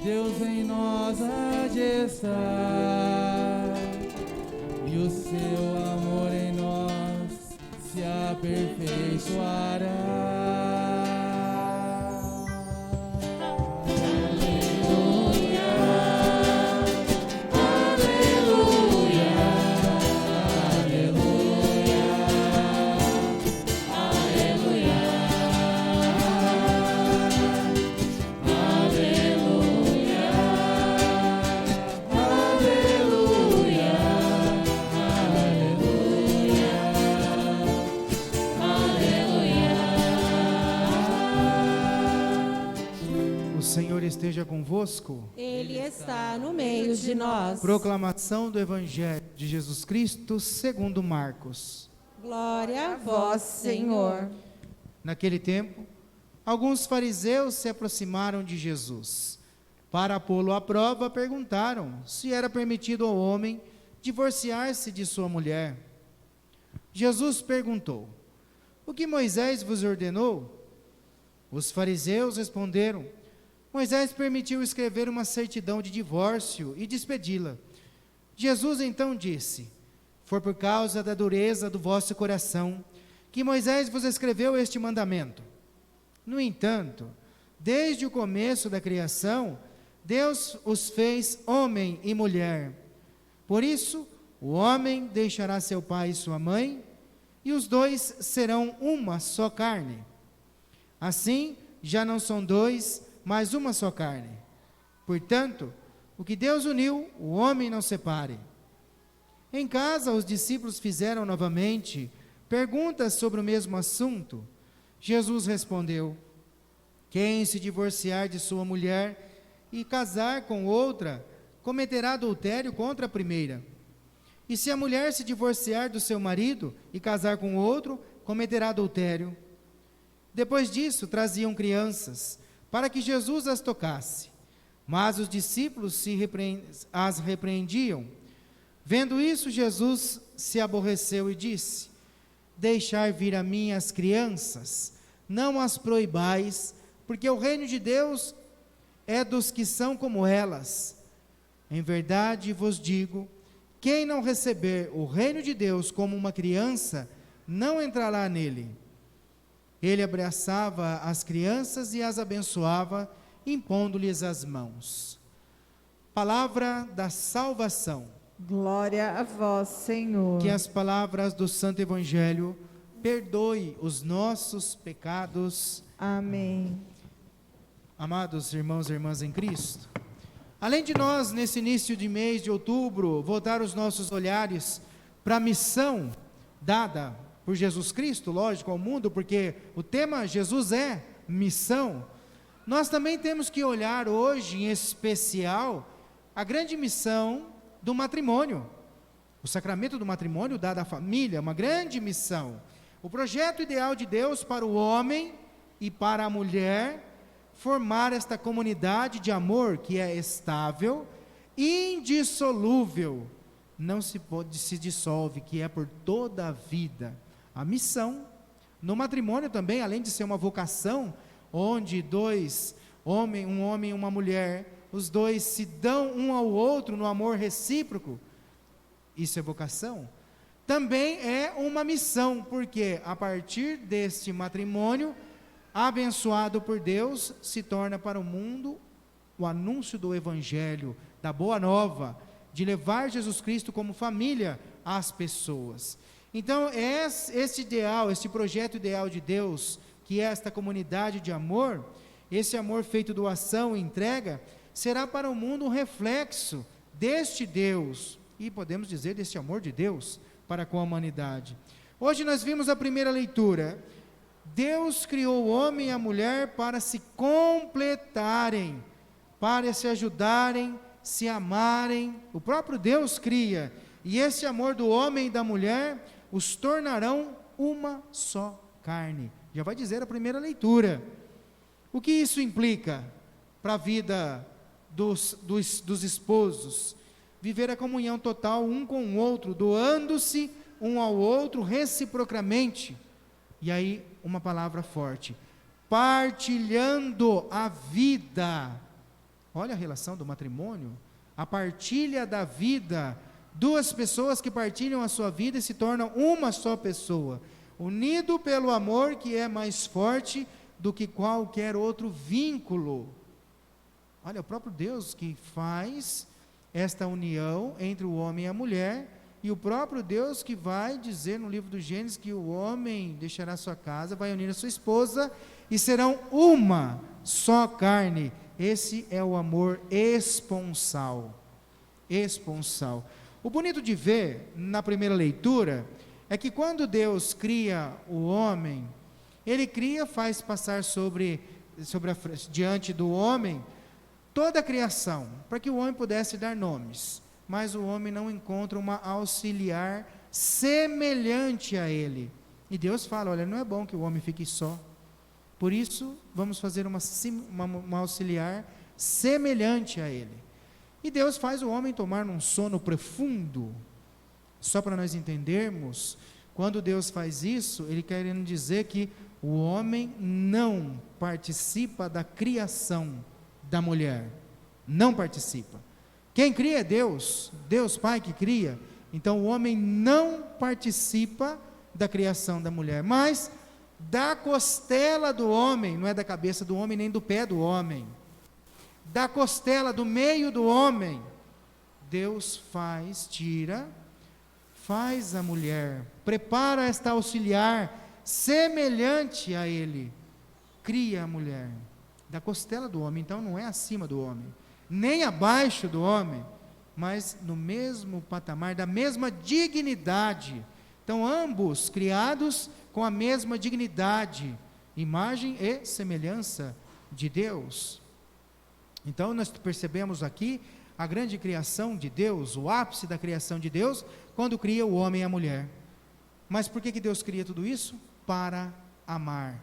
Deus em nós há de estar, e o seu amor em nós se aperfeiçoará. O Senhor esteja convosco. Ele está no meio de nós. Proclamação do Evangelho de Jesus Cristo segundo Marcos. Glória a vós, Senhor. Naquele tempo, alguns fariseus se aproximaram de Jesus. Para pô-lo à prova, perguntaram se era permitido ao homem divorciar-se de sua mulher. Jesus perguntou: o que Moisés vos ordenou? Os fariseus responderam: Moisés permitiu escrever uma certidão de divórcio e despedi-la. Jesus então disse: foi por causa da dureza do vosso coração que Moisés vos escreveu este mandamento. No entanto, desde o começo da criação, Deus os fez homem e mulher. Por isso, o homem deixará seu pai e sua mãe, e os dois serão uma só carne. Assim, já não são dois, mas uma só carne. Portanto, o que Deus uniu, o homem não separe. Em casa, os discípulos fizeram novamente perguntas sobre o mesmo assunto. Jesus respondeu: quem se divorciar de sua mulher e casar com outra, cometerá adultério contra a primeira. E se a mulher se divorciar do seu marido e casar com outro, cometerá adultério. Depois disso, traziam crianças, para que Jesus as tocasse. Mas os discípulos as repreendiam. Vendo isso, Jesus se aborreceu e disse: deixai vir a mim as crianças, não as proibais, porque o reino de Deus é dos que são como elas. Em verdade vos digo, quem não receber o reino de Deus como uma criança, não entrará nele. Ele abraçava as crianças e as abençoava, impondo-lhes as mãos. Palavra da salvação. Glória a vós, Senhor. Que as palavras do Santo Evangelho perdoe os nossos pecados. Amém. Amados irmãos e irmãs em Cristo, além de nós, nesse início de mês de outubro, voltar os nossos olhares para a missão dada por Jesus Cristo, lógico, ao mundo, porque o tema Jesus é missão, nós também temos que olhar hoje, em especial, a grande missão do matrimônio. O sacramento do matrimônio dado à família, uma grande missão. O projeto ideal de Deus para o homem e para a mulher, formar esta comunidade de amor que é estável, indissolúvel, não se dissolve, que é por toda a vida. A missão no matrimônio também, além de ser uma vocação, onde um homem e uma mulher, os dois se dão um ao outro no amor recíproco, isso é vocação, também é uma missão, porque a partir deste matrimônio, abençoado por Deus, se torna para o mundo o anúncio do Evangelho, da Boa Nova, de levar Jesus Cristo como família às pessoas. Então, esse ideal, esse projeto ideal de Deus, que é esta comunidade de amor, esse amor feito doação e entrega, será para o mundo um reflexo deste Deus, e podemos dizer deste amor de Deus para com a humanidade. Hoje nós vimos a primeira leitura. Deus criou o homem e a mulher para se completarem, para se ajudarem, se amarem. O próprio Deus cria, e esse amor do homem e da mulher os tornarão uma só carne. Já vai dizer a primeira leitura. O que isso implica para a vida dos esposos? Viver a comunhão total um com o outro, doando-se um ao outro reciprocamente. E aí, uma palavra forte: partilhando a vida. Olha a relação do matrimônio, a partilha da vida, duas pessoas que partilham a sua vida e se tornam uma só pessoa, unido pelo amor que é mais forte do que qualquer outro vínculo. Olha, o próprio Deus que faz esta união entre o homem e a mulher, e o próprio Deus que vai dizer no livro do Gênesis que o homem deixará sua casa, vai unir a sua esposa, e serão uma só carne. Esse é o amor esponsal. Esponsal. O bonito de ver, na primeira leitura, é que quando Deus cria o homem, Ele cria, faz passar diante do homem, toda a criação, para que o homem pudesse dar nomes, mas o homem não encontra uma auxiliar semelhante a ele, e Deus fala, olha, não é bom que o homem fique só, por isso vamos fazer uma auxiliar semelhante a ele, e Deus faz o homem tomar num sono profundo. Só para nós entendermos, quando Deus faz isso, Ele querendo dizer que o homem não participa da criação da mulher, não participa. Quem cria é Deus, Deus Pai que cria, então o homem não participa da criação da mulher, mas da costela do homem, não é da cabeça do homem nem do pé do homem, da costela, do meio do homem, Deus faz a mulher, prepara esta auxiliar semelhante a ele, cria a mulher, da costela do homem, então não é acima do homem, nem abaixo do homem, mas no mesmo patamar, da mesma dignidade, então ambos criados com a mesma dignidade, imagem e semelhança de Deus. Então nós percebemos aqui a grande criação de Deus, o ápice da criação de Deus, quando cria o homem e a mulher. Mas por que Deus cria tudo isso? Para amar.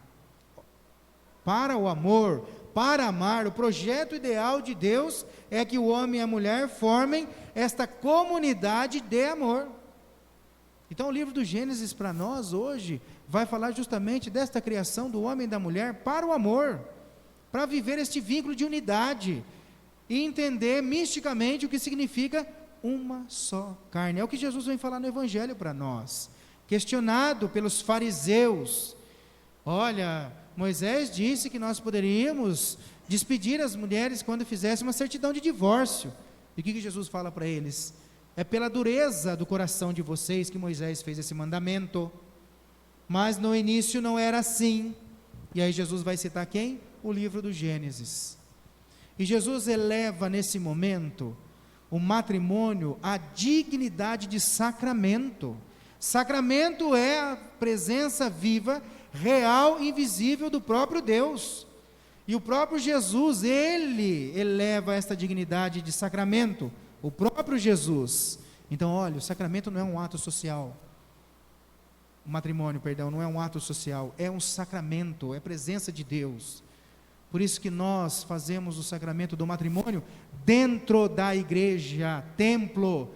Para o amor, para amar. O projeto ideal de Deus é que o homem e a mulher formem esta comunidade de amor. Então o livro do Gênesis para nós hoje vai falar justamente desta criação do homem e da mulher para o amor, para viver este vínculo de unidade e entender misticamente o que significa uma só carne. É o que Jesus vem falar no Evangelho para nós. Questionado pelos fariseus, olha, Moisés disse que nós poderíamos despedir as mulheres quando fizesse uma certidão de divórcio. E o que Jesus fala para eles? É pela dureza do coração de vocês que Moisés fez esse mandamento, mas no início não era assim. E aí Jesus vai citar quem? O livro do Gênesis. E Jesus eleva nesse momento o matrimônio à dignidade de sacramento. Sacramento é a presença viva, real, invisível do próprio Deus. E o próprio Jesus, Ele eleva esta dignidade de sacramento, o próprio Jesus. Então, olha, o sacramento não é um ato social. O matrimônio, perdão, não é um ato social, é um sacramento, é presença de Deus. Por isso que nós fazemos o sacramento do matrimônio dentro da igreja, templo,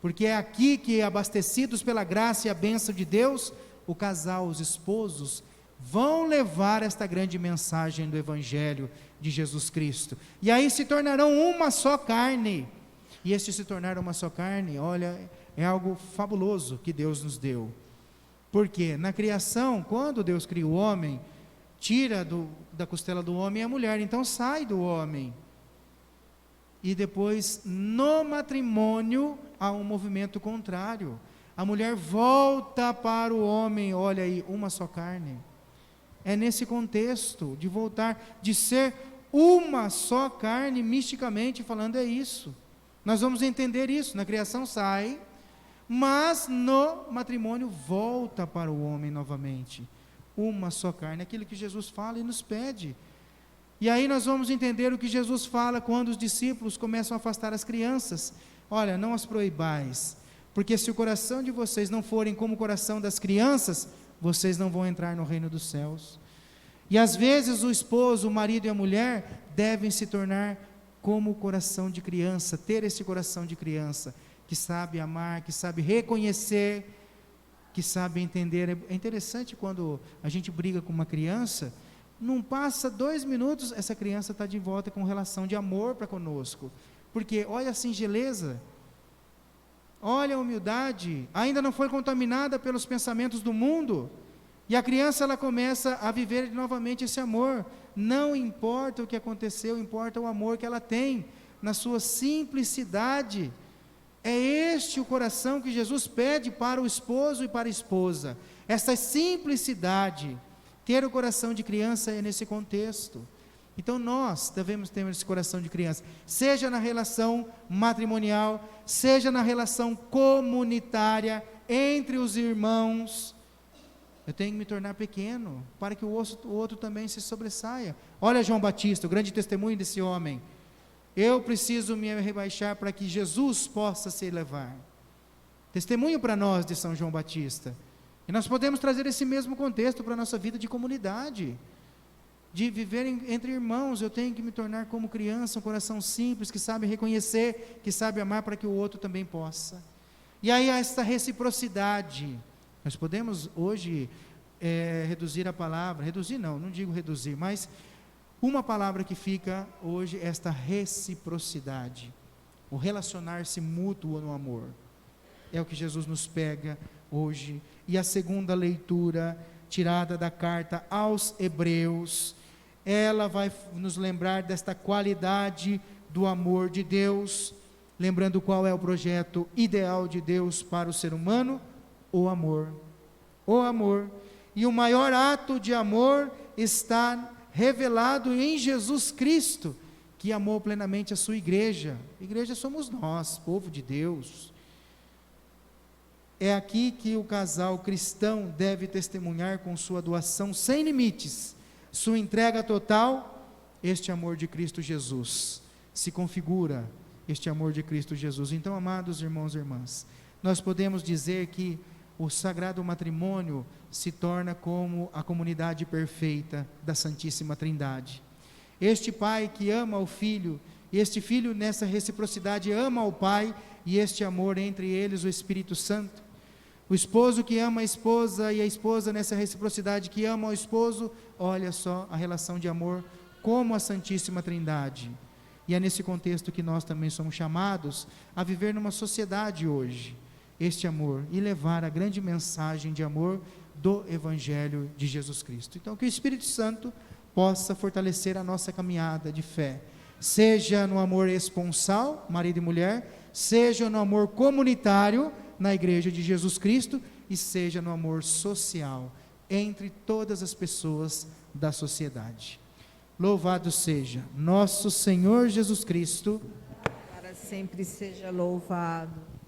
porque é aqui que, abastecidos pela graça e a bênção de Deus, o casal, os esposos, vão levar esta grande mensagem do Evangelho de Jesus Cristo, e aí se tornarão uma só carne, e este se tornar uma só carne, olha, é algo fabuloso que Deus nos deu, porque na criação, quando Deus cria o homem, tira da costela do homem a mulher, então sai do homem, e depois no matrimônio há um movimento contrário, a mulher volta para o homem, olha aí, uma só carne, é nesse contexto, de voltar, de ser uma só carne, misticamente falando é isso, nós vamos entender isso, na criação sai, mas no matrimônio volta para o homem novamente, uma só carne, aquilo que Jesus fala e nos pede. E aí nós vamos entender o que Jesus fala quando os discípulos começam a afastar as crianças. Olha, não as proibais, porque se o coração de vocês não forem como o coração das crianças, vocês não vão entrar no reino dos céus. E às vezes o esposo, o marido e a mulher devem se tornar como o coração de criança, ter esse coração de criança, que sabe amar, que sabe reconhecer, que sabe entender. É interessante quando a gente briga com uma criança, não passa 2 minutos, essa criança está de volta com relação de amor para conosco, porque olha a singeleza, olha a humildade, ainda não foi contaminada pelos pensamentos do mundo, e a criança ela começa a viver novamente esse amor. Não importa o que aconteceu, importa o amor que ela tem, na sua simplicidade. É este o coração que Jesus pede para o esposo e para a esposa, essa simplicidade. Ter o coração de criança é nesse contexto. Então nós devemos ter esse coração de criança, seja na relação matrimonial, seja na relação comunitária, entre os irmãos. Eu tenho que me tornar pequeno, para que o outro também se sobressaia. Olha João Batista, o grande testemunho desse homem. Eu preciso me rebaixar para que Jesus possa se elevar. Testemunho para nós de São João Batista. E nós podemos trazer esse mesmo contexto para a nossa vida de comunidade, de viver entre irmãos. Eu tenho que me tornar como criança, um coração simples, que sabe reconhecer, que sabe amar, para que o outro também possa. E aí há essa reciprocidade. Nós podemos hoje reduzir a palavra, não digo reduzir, mas uma palavra que fica hoje, esta reciprocidade, o relacionar-se mútuo no amor, é o que Jesus nos pega hoje. E a segunda leitura, tirada da carta aos Hebreus, ela vai nos lembrar desta qualidade do amor de Deus, lembrando qual é o projeto ideal de Deus para o ser humano: o amor. O amor. E o maior ato de amor está revelado em Jesus Cristo, que amou plenamente a sua igreja. A igreja somos nós, povo de Deus. É aqui que o casal cristão deve testemunhar com sua doação sem limites, sua entrega total. Este amor de Cristo Jesus se configura, este amor de Cristo Jesus. Então, amados irmãos e irmãs, nós podemos dizer que o sagrado matrimônio se torna como a comunidade perfeita da Santíssima Trindade. Este pai que ama o filho, e este filho nessa reciprocidade ama o pai, e este amor entre eles, o Espírito Santo. O esposo que ama a esposa, e a esposa nessa reciprocidade que ama o esposo. Olha só a relação de amor como a Santíssima Trindade. E é nesse contexto que nós também somos chamados a viver numa sociedade hoje, este amor, e levar a grande mensagem de amor do Evangelho de Jesus Cristo. Então, que o Espírito Santo possa fortalecer a nossa caminhada de fé, seja no amor esponsal, marido e mulher, seja no amor comunitário, na Igreja de Jesus Cristo, e seja no amor social, entre todas as pessoas da sociedade. Louvado seja nosso Senhor Jesus Cristo. Para sempre seja louvado.